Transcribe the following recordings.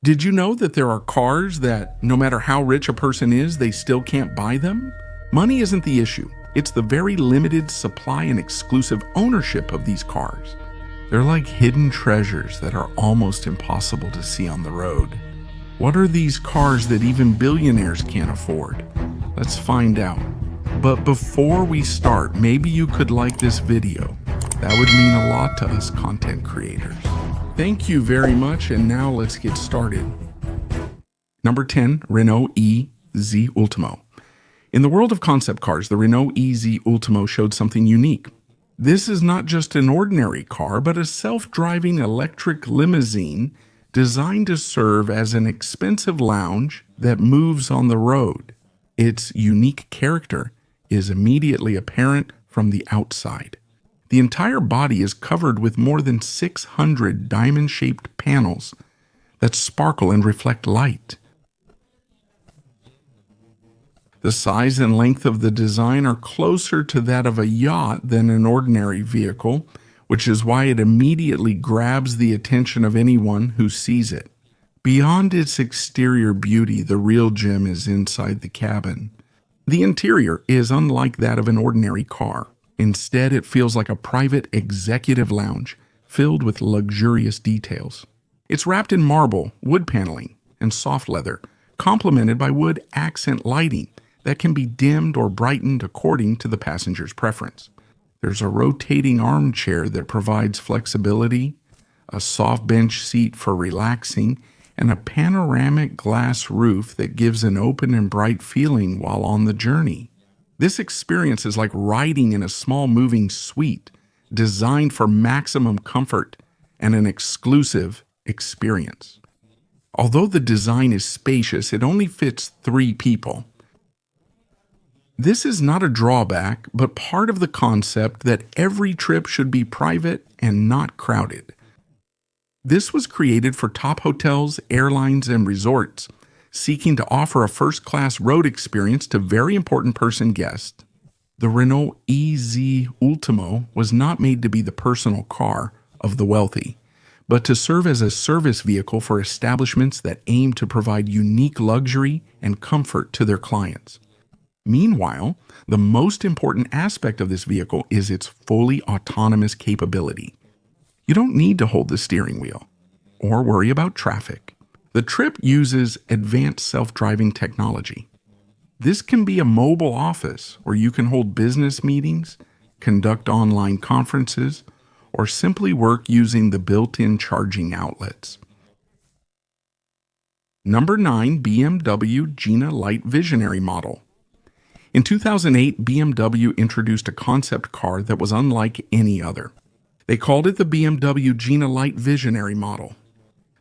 Did you know that there are cars that, no matter how rich a person is, they still can't buy them? Money isn't the issue. It's the very limited supply and exclusive ownership of these cars. They're like hidden treasures that are almost impossible to see on the road. What are these cars that even billionaires can't afford? Let's find out. But before we start, maybe you could like this video. That would mean a lot to us content creators. Thank you very much, and now let's get started. Number 10, Renault EZ Ultimo. In the world of concept cars, the Renault EZ Ultimo showed something unique. This is not just an ordinary car, but a self-driving electric limousine designed to serve as an expensive lounge that moves on the road. Its unique character is immediately apparent from the outside. The entire body is covered with more than 600 diamond-shaped panels that sparkle and reflect light. The size and length of the design are closer to that of a yacht than an ordinary vehicle, which is why it immediately grabs the attention of anyone who sees it. Beyond its exterior beauty, the real gem is inside the cabin. The interior is unlike that of an ordinary car. Instead, it feels like a private executive lounge filled with luxurious details. It's wrapped in marble, wood paneling, and soft leather, complemented by wood accent lighting that can be dimmed or brightened according to the passenger's preference. There's a rotating armchair that provides flexibility, a soft bench seat for relaxing, and a panoramic glass roof that gives an open and bright feeling while on the journey. This experience is like riding in a small moving suite designed for maximum comfort and an exclusive experience. Although the design is spacious, it only fits 3 people. This is not a drawback, but part of the concept that every trip should be private and not crowded. This was created for top hotels, airlines, and resorts seeking to offer a first-class road experience to very important person guests. The Renault EZ Ultimo was not made to be the personal car of the wealthy, but to serve as a service vehicle for establishments that aim to provide unique luxury and comfort to their clients. Meanwhile, the most important aspect of this vehicle is its fully autonomous capability. You don't need to hold the steering wheel or worry about traffic. The trip uses advanced self-driving technology. This can be a mobile office where you can hold business meetings, conduct online conferences, or simply work using the built-in charging outlets. Number 9, BMW Gina Light Visionary Model. In 2008, BMW introduced a concept car that was unlike any other. They called it the BMW Gina Light Visionary Model.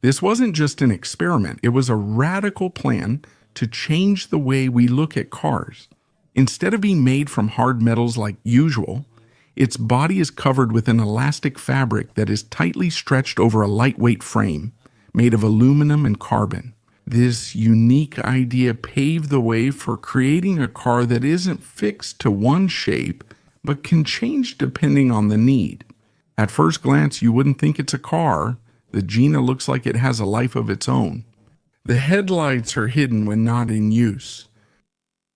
This wasn't just an experiment, it was a radical plan to change the way we look at cars. Instead of being made from hard metals like usual, its body is covered with an elastic fabric that is tightly stretched over a lightweight frame made of aluminum and carbon. This unique idea paved the way for creating a car that isn't fixed to one shape, but can change depending on the need. At first glance, you wouldn't think it's a car. The Gina looks like it has a life of its own. The headlights are hidden when not in use.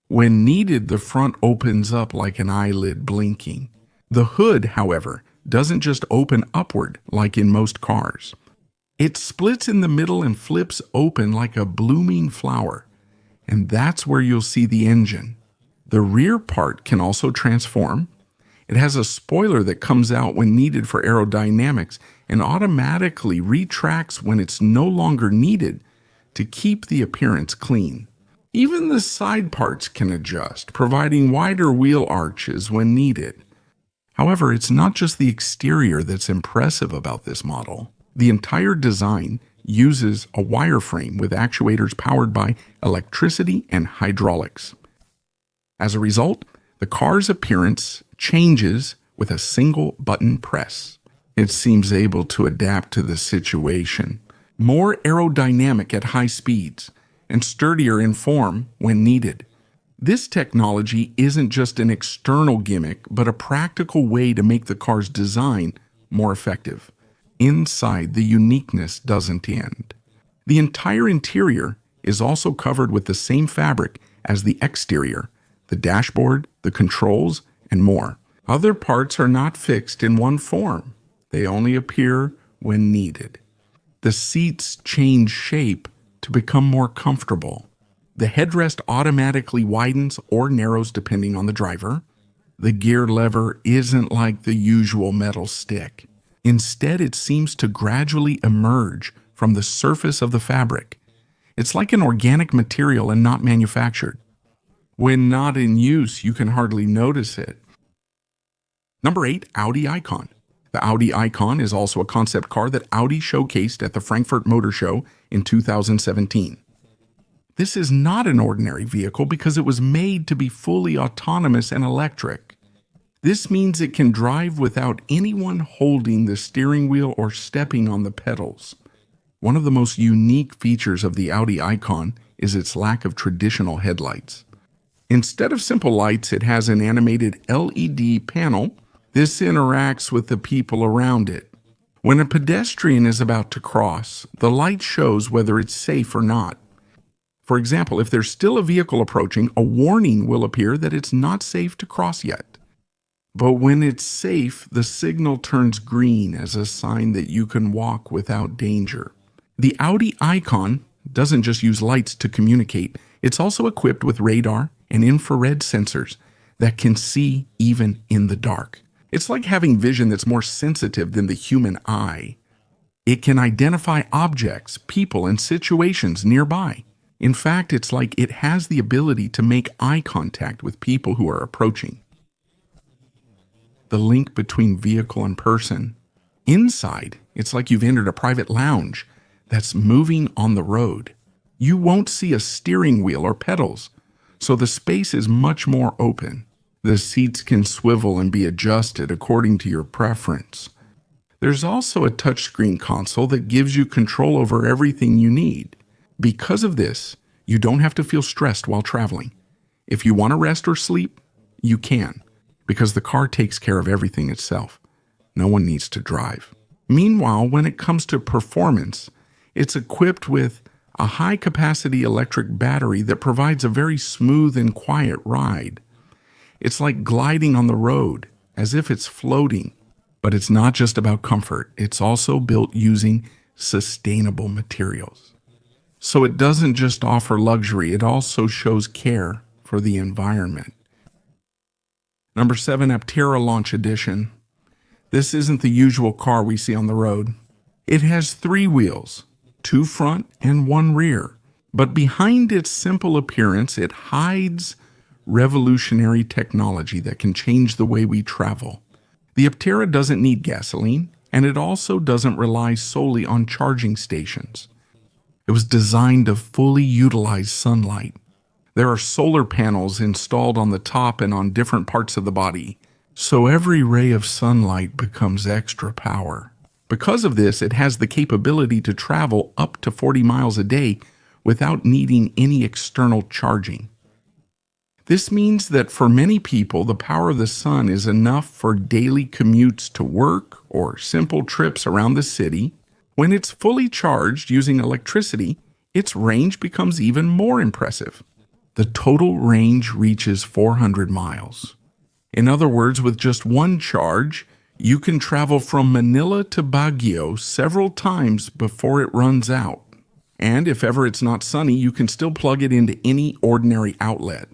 When needed, the front opens up like an eyelid blinking. The hood, however, doesn't just open upward like in most cars. It splits in the middle and flips open like a blooming flower. And that's where you'll see the engine. The rear part can also transform. It has a spoiler that comes out when needed for aerodynamics and automatically retracts when it's no longer needed to keep the appearance clean. Even the side parts can adjust, providing wider wheel arches when needed. However, it's not just the exterior that's impressive about this model. The entire design uses a wireframe with actuators powered by electricity and hydraulics. As a result, the car's appearance changes with a single button press. It seems able to adapt to the situation, more aerodynamic at high speeds, and sturdier in form when needed. This technology isn't just an external gimmick, but a practical way to make the car's design more effective. Inside, the uniqueness doesn't end. The entire interior is also covered with the same fabric as the exterior, the dashboard, the controls, and more. Other parts are not fixed in one form. They only appear when needed. The seats change shape to become more comfortable. The headrest automatically widens or narrows depending on the driver. The gear lever isn't like the usual metal stick. Instead, it seems to gradually emerge from the surface of the fabric. It's like an organic material and not manufactured. When not in use, you can hardly notice it. Number 8, Audi Icon. The Audi Icon is also a concept car that Audi showcased at the Frankfurt Motor Show in 2017. This is not an ordinary vehicle because it was made to be fully autonomous and electric. This means it can drive without anyone holding the steering wheel or stepping on the pedals. One of the most unique features of the Audi Icon is its lack of traditional headlights. Instead of simple lights, it has an animated LED panel. This interacts with the people around it. When a pedestrian is about to cross, the light shows whether it's safe or not. For example, if there's still a vehicle approaching, a warning will appear that it's not safe to cross yet. But when it's safe, the signal turns green as a sign that you can walk without danger. The Audi Icon doesn't just use lights to communicate, it's also equipped with radar and infrared sensors that can see even in the dark. It's like having vision that's more sensitive than the human eye. It can identify objects, people, and situations nearby. In fact, it's like it has the ability to make eye contact with people who are approaching. The link between vehicle and person. Inside, it's like you've entered a private lounge that's moving on the road. You won't see a steering wheel or pedals, so the space is much more open. The seats can swivel and be adjusted according to your preference. There's also a touchscreen console that gives you control over everything you need. Because of this, you don't have to feel stressed while traveling. If you want to rest or sleep, you can, because the car takes care of everything itself. No one needs to drive. Meanwhile, when it comes to performance, it's equipped with a high-capacity electric battery that provides a very smooth and quiet ride. It's like gliding on the road, as if it's floating. But it's not just about comfort. It's also built using sustainable materials. So it doesn't just offer luxury, it also shows care for the environment. Number 7, Aptera Launch Edition. This isn't the usual car we see on the road. It has 3 wheels, 2 front and 1 rear. But behind its simple appearance, it hides revolutionary technology that can change the way we travel. The Aptera doesn't need gasoline, and it also doesn't rely solely on charging stations. It was designed to fully utilize sunlight. There are solar panels installed on the top and on different parts of the body, so every ray of sunlight becomes extra power. Because of this, it has the capability to travel up to 40 miles a day without needing any external charging. This means that for many people, the power of the sun is enough for daily commutes to work or simple trips around the city. When it's fully charged using electricity, its range becomes even more impressive. The total range reaches 400 miles. In other words, with just one charge, you can travel from Manila to Baguio several times before it runs out. And if ever it's not sunny, you can still plug it into any ordinary outlet.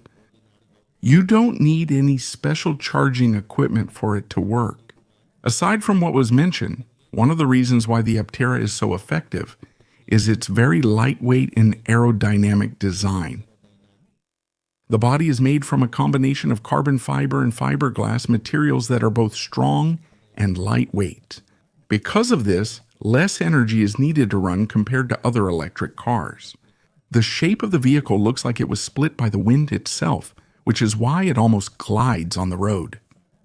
You don't need any special charging equipment for it to work. Aside from what was mentioned, one of the reasons why the Aptera is so effective is its very lightweight and aerodynamic design. The body is made from a combination of carbon fiber and fiberglass materials that are both strong and lightweight. Because of this, less energy is needed to run compared to other electric cars. The shape of the vehicle looks like it was split by the wind itself, which is why it almost glides on the road.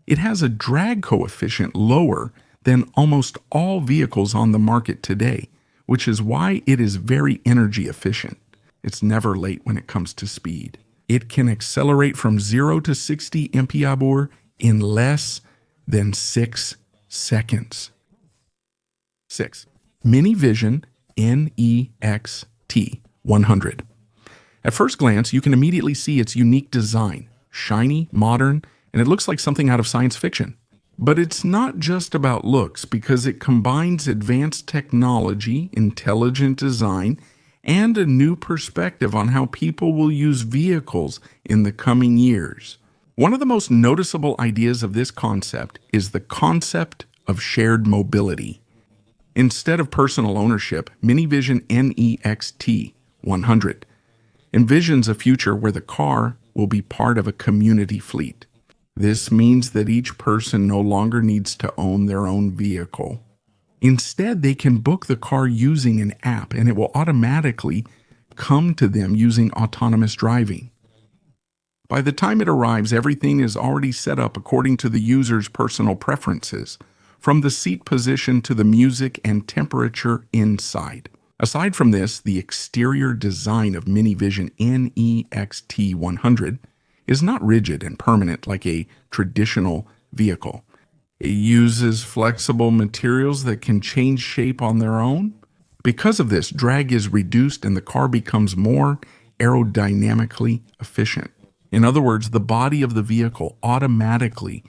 It has a drag coefficient lower than almost all vehicles on the market today, which is why it is very energy efficient. It's never late when it comes to speed. It can accelerate from 0 to 60 mph in less than 6 seconds. 6. MiniVision NEXT 100. At first glance, you can immediately see its unique design, shiny, modern, and it looks like something out of science fiction. But it's not just about looks, because it combines advanced technology, intelligent design, and a new perspective on how people will use vehicles in the coming years. One of the most noticeable ideas of this concept is the concept of shared mobility. Instead of personal ownership, MiniVision NEXT 100 envisions a future where the car will be part of a community fleet. This means that each person no longer needs to own their own vehicle. Instead, they can book the car using an app, and it will automatically come to them using autonomous driving. By the time it arrives, everything is already set up according to the user's personal preferences, from the seat position to the music and temperature inside. Aside from this, the exterior design of MiniVision NEXT 100 is not rigid and permanent like a traditional vehicle. It uses flexible materials that can change shape on their own. Because of this, drag is reduced and the car becomes more aerodynamically efficient. In other words, the body of the vehicle automatically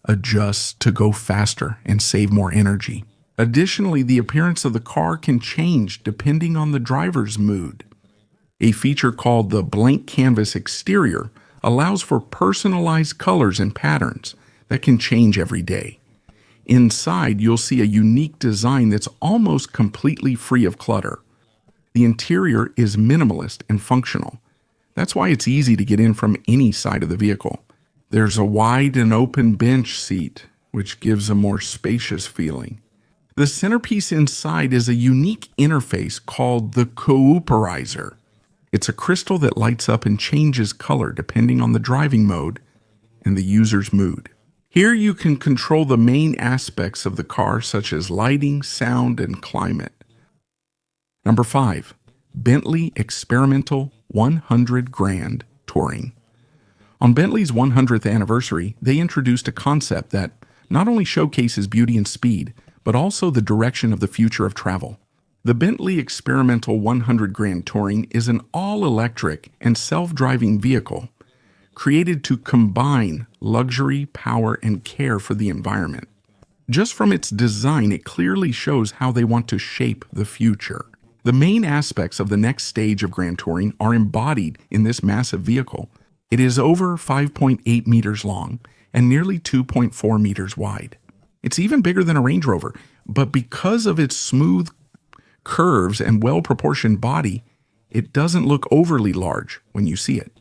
adjusts to go faster and save more energy. Additionally, the appearance of the car can change depending on the driver's mood. A feature called the blank canvas exterior allows for personalized colors and patterns that can change every day. Inside, you'll see a unique design that's almost completely free of clutter. The interior is minimalist and functional. That's why it's easy to get in from any side of the vehicle. There's a wide and open bench seat, which gives a more spacious feeling. The centerpiece inside is a unique interface called the Cooperizer. It's a crystal that lights up and changes color depending on the driving mode and the user's mood. Here you can control the main aspects of the car, such as lighting, sound, and climate. Number 5. Bentley Experimental 100 Grand Touring. On Bentley's 100th anniversary, they introduced a concept that not only showcases beauty and speed, but also the direction of the future of travel. The Bentley Experimental 100 Grand Touring is an all-electric and self-driving vehicle created to combine luxury, power, and care for the environment. Just from its design, it clearly shows how they want to shape the future. The main aspects of the next stage of Grand Touring are embodied in this massive vehicle. It is over 5.8 meters long and nearly 2.4 meters wide. It's even bigger than a Range Rover, but because of its smooth curves and well-proportioned body, it doesn't look overly large when you see it.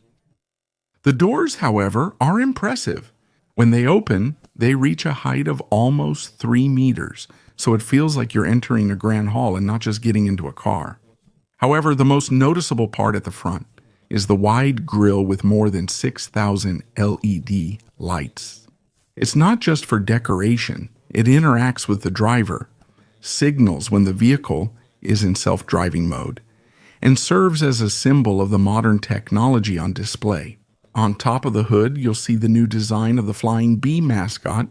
The doors, however, are impressive. When they open, they reach a height of almost 3 meters, so it feels like you're entering a grand hall and not just getting into a car. However, the most noticeable part at the front is the wide grille with more than 6,000 LED lights. It's not just for decoration. It interacts with the driver, signals when the vehicle is in self-driving mode, and serves as a symbol of the modern technology on display. On top of the hood, you'll see the new design of the Flying Bee mascot,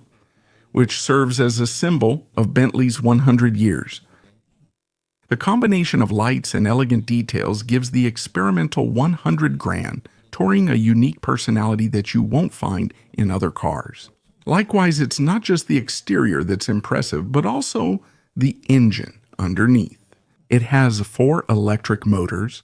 which serves as a symbol of Bentley's 100 years. The combination of lights and elegant details gives the Experimental 100 Grand Touring a unique personality that you won't find in other cars. Likewise, it's not just the exterior that's impressive, but also the engine underneath. It has 4 electric motors,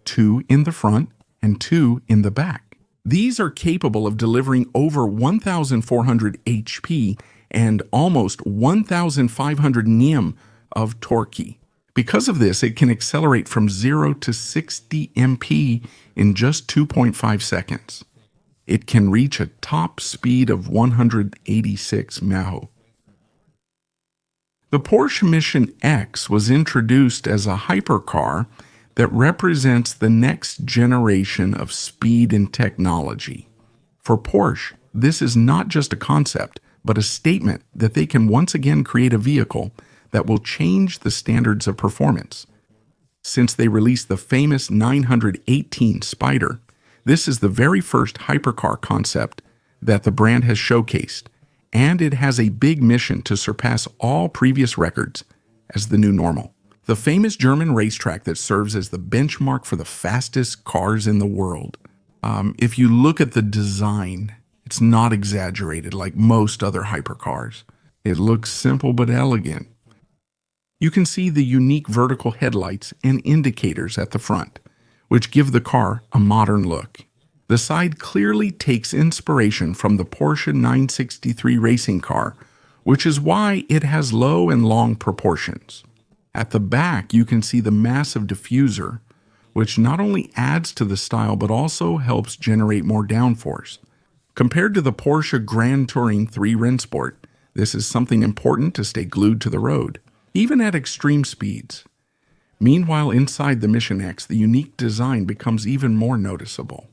2 in the front and 2 in the back. These are capable of delivering over 1,400 HP and almost 1,500 Nm of torque. Because of this, it can accelerate from 0 to 60 mph in just 2.5 seconds. It can reach a top speed of 186 mph. The Porsche Mission X was introduced as a hypercar that represents the next generation of speed and technology. For Porsche, this is not just a concept, but a statement that they can once again create a vehicle that will change the standards of performance. Since they released the famous 918 Spider, this is the very first hypercar concept that the brand has showcased, and it has a big mission to surpass all previous records as the new normal. the famous German racetrack that serves as the benchmark for the fastest cars in the world. If you look at the design, it's not exaggerated like most other hypercars. It looks simple but elegant. You can see the unique vertical headlights and indicators at the front, which give the car a modern look. The side clearly takes inspiration from the Porsche 963 racing car, which is why it has low and long proportions. At the back, you can see the massive diffuser, which not only adds to the style but also helps generate more downforce. Compared to the Porsche Grand Touring 3 Rennsport, this is something important to stay glued to the road, even at extreme speeds. Meanwhile, inside the Mission X, the unique design becomes even more noticeable.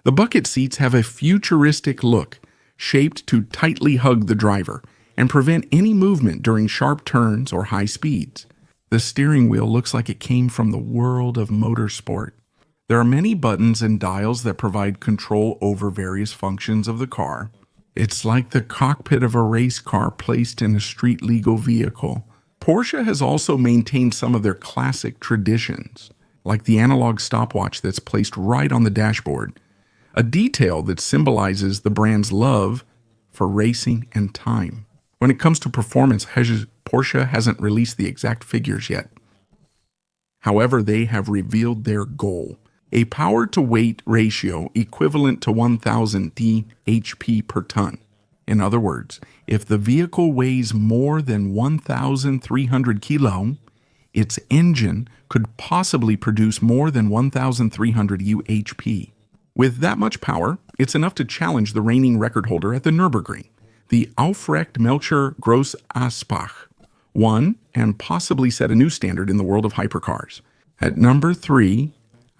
The bucket seats have a futuristic look, shaped to tightly hug the driver and prevent any movement during sharp turns or high speeds. The steering wheel looks like it came from the world of motorsport. There are many buttons and dials that provide control over various functions of the car. It's like the cockpit of a race car placed in a street-legal vehicle. Porsche has also maintained some of their classic traditions, like the analog stopwatch that's placed right on the dashboard, a detail that symbolizes the brand's love for racing and time. When it comes to performance, Porsche hasn't released the exact figures yet. However, they have revealed their goal, a power-to-weight ratio equivalent to 1,000 HP per ton. In other words, if the vehicle weighs more than 1,300 kilo, its engine could possibly produce more than 1,300 UHP. With that much power, it's enough to challenge the reigning record holder at the Nürburgring, the Aufrecht Melcher Gross Aspach, won and possibly set a new standard in the world of hypercars. At number 3,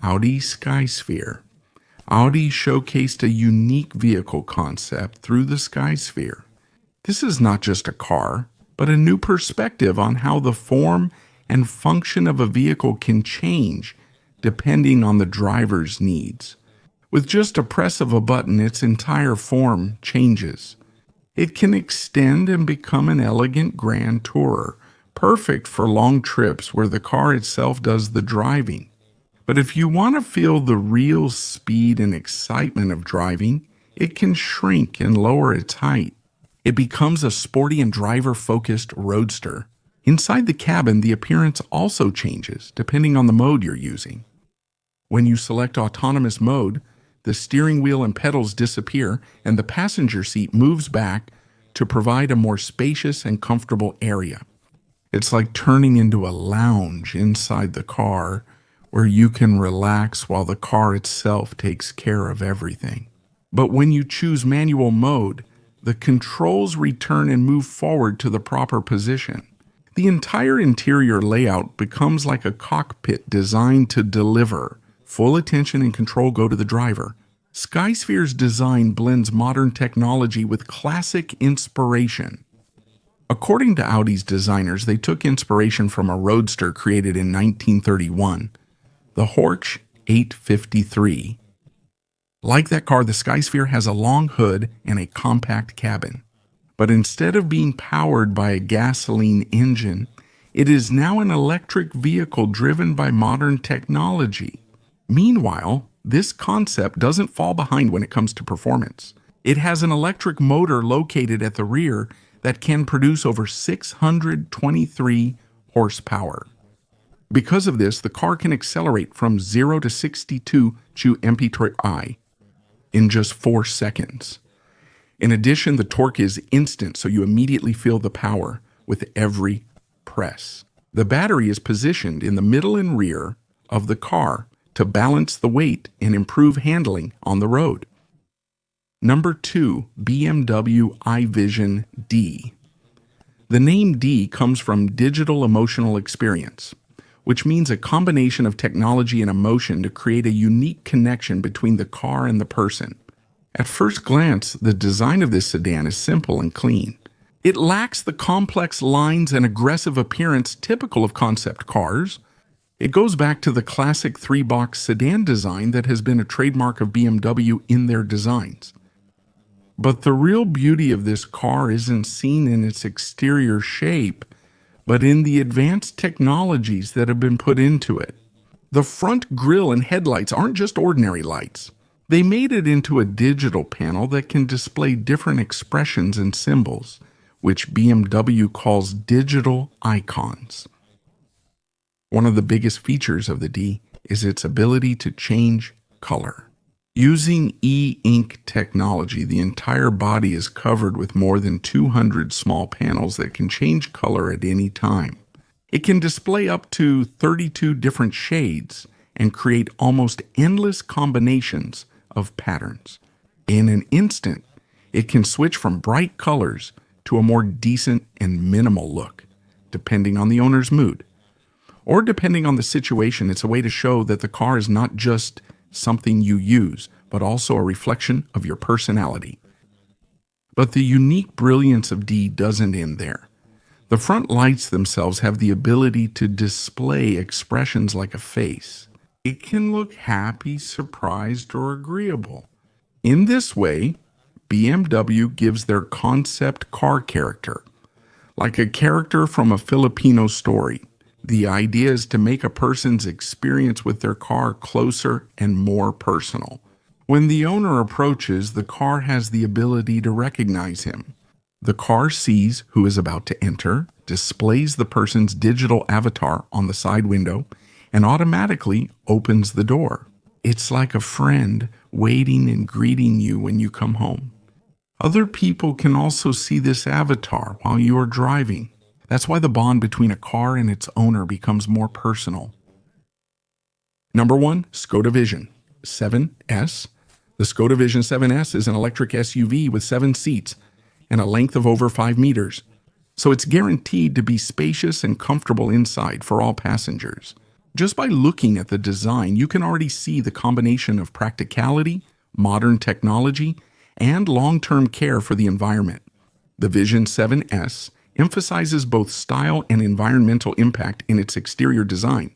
Audi SkySphere. Audi showcased a unique vehicle concept through the SkySphere. This is not just a car, but a new perspective on how the form and function of a vehicle can change depending on the driver's needs. With just a press of a button, its entire form changes. It can extend and become an elegant grand tourer, perfect for long trips where the car itself does the driving. But if you want to feel the real speed and excitement of driving, it can shrink and lower its height. It becomes a sporty and driver-focused roadster. Inside the cabin, the appearance also changes depending on the mode you're using. When you select autonomous mode, the steering wheel and pedals disappear and the passenger seat moves back to provide a more spacious and comfortable area. It's like turning into a lounge inside the car where you can relax while the car itself takes care of everything. But when you choose manual mode, the controls return and move forward to the proper position. The entire interior layout becomes like a cockpit designed to deliver. Full attention and control go to the driver. SkySphere's design blends modern technology with classic inspiration. According to Audi's designers, they took inspiration from a roadster created in 1931, the Horch 853. Like that car, the SkySphere has a long hood and a compact cabin. But instead of being powered by a gasoline engine, it is now an electric vehicle driven by modern technology. Meanwhile, this concept doesn't fall behind when it comes to performance. It has an electric motor located at the rear that can produce over 623 horsepower. Because of this, the car can accelerate from 0 to 62 km/h in just 4 seconds. In addition, the torque is instant, so you immediately feel the power with every press. The battery is positioned in the middle and rear of the car to balance the weight and improve handling on the road. Number 2, BMW iVision D. The name D comes from digital emotional experience, which means a combination of technology and emotion to create a unique connection between the car and the person. At first glance, the design of this sedan is simple and clean. It lacks the complex lines and aggressive appearance typical of concept cars. It goes back to the classic 3-box sedan design that has been a trademark of BMW in their designs. But the real beauty of this car isn't seen in its exterior shape, but in the advanced technologies that have been put into it. The front grille and headlights aren't just ordinary lights. They made it into a digital panel that can display different expressions and symbols, which BMW calls digital icons. One of the biggest features of the D is its ability to change color. Using e-ink technology, the entire body is covered with more than 200 small panels that can change color at any time. It can display up to 32 different shades and create almost endless combinations of patterns. In an instant, it can switch from bright colors to a more decent and minimal look, depending on the owner's mood. Or depending on the situation, it's a way to show that the car is not just something you use, but also a reflection of your personality. But the unique brilliance of D doesn't end there. The front lights themselves have the ability to display expressions like a face. It can look happy, surprised, or agreeable. In this way, BMW gives their concept car character, like a character from a Filipino story. The idea is to make a person's experience with their car closer and more personal. When the owner approaches, the car has the ability to recognize him. The car sees who is about to enter, displays the person's digital avatar on the side window, and automatically opens the door. It's like a friend waiting and greeting you when you come home. Other people can also see this avatar while you are driving. That's why the bond between a car and its owner becomes more personal. Number 1, Skoda Vision 7S. The Skoda Vision 7S is an electric SUV with 7 seats and a length of over 5 meters, so it's guaranteed to be spacious and comfortable inside for all passengers. Just by looking at the design, you can already see the combination of practicality, modern technology, and long-term care for the environment. The Vision 7S emphasizes both style and environmental impact in its exterior design.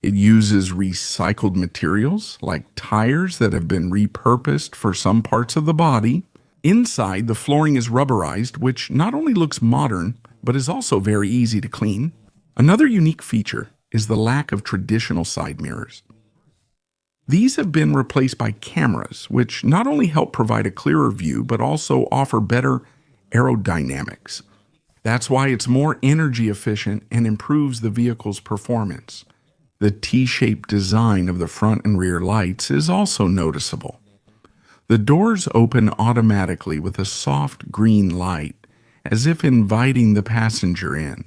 It uses recycled materials like tires that have been repurposed for some parts of the body. Inside, the flooring is rubberized, which not only looks modern, but is also very easy to clean. Another unique feature is the lack of traditional side mirrors. These have been replaced by cameras, which not only help provide a clearer view, but also offer better aerodynamics. That's why it's more energy efficient and improves the vehicle's performance. The T-shaped design of the front and rear lights is also noticeable. The doors open automatically with a soft green light, as if inviting the passenger in.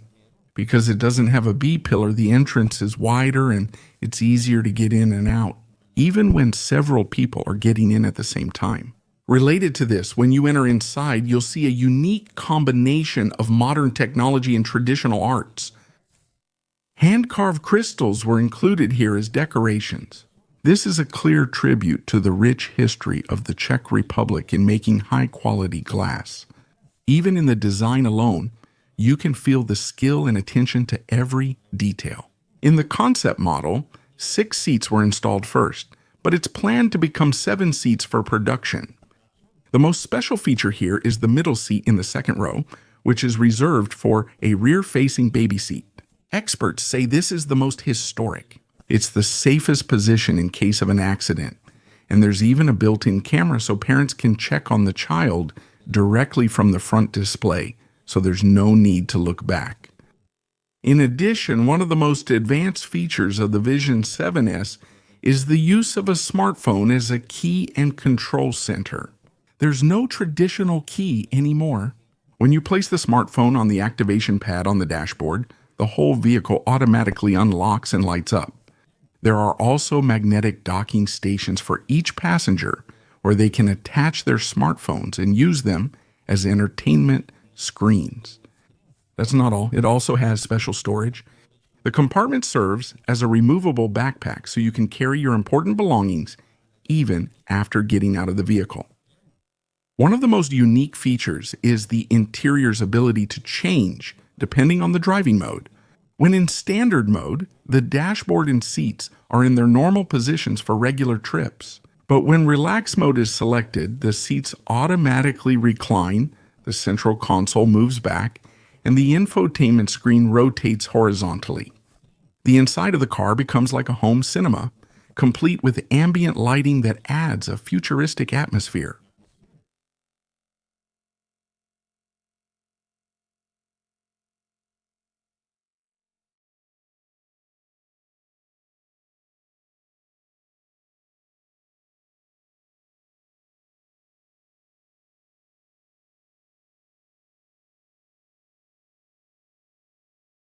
Because it doesn't have a B-pillar, the entrance is wider and it's easier to get in and out, even when several people are getting in at the same time. Related to this, when you enter inside, you'll see a unique combination of modern technology and traditional arts. Hand-carved crystals were included here as decorations. This is a clear tribute to the rich history of the Czech Republic in making high-quality glass. Even in the design alone, you can feel the skill and attention to every detail. In the concept model, 6 seats were installed first, but it's planned to become 7 seats for production. The most special feature here is the middle seat in the second row, which is reserved for a rear-facing baby seat. Experts say this is the most historic. It's the safest position in case of an accident, and there's even a built-in camera so parents can check on the child directly from the front display, so there's no need to look back. In addition, one of the most advanced features of the Vision 7S is the use of a smartphone as a key and control center. There's no traditional key anymore. When you place the smartphone on the activation pad on the dashboard, the whole vehicle automatically unlocks and lights up. There are also magnetic docking stations for each passenger where they can attach their smartphones and use them as entertainment screens. That's not all. It also has special storage. The compartment serves as a removable backpack so you can carry your important belongings even after getting out of the vehicle. One of the most unique features is the interior's ability to change depending on the driving mode. When in standard mode, the dashboard and seats are in their normal positions for regular trips. But when relax mode is selected, the seats automatically recline, the central console moves back, and the infotainment screen rotates horizontally. The inside of the car becomes like a home cinema, complete with ambient lighting that adds a futuristic atmosphere.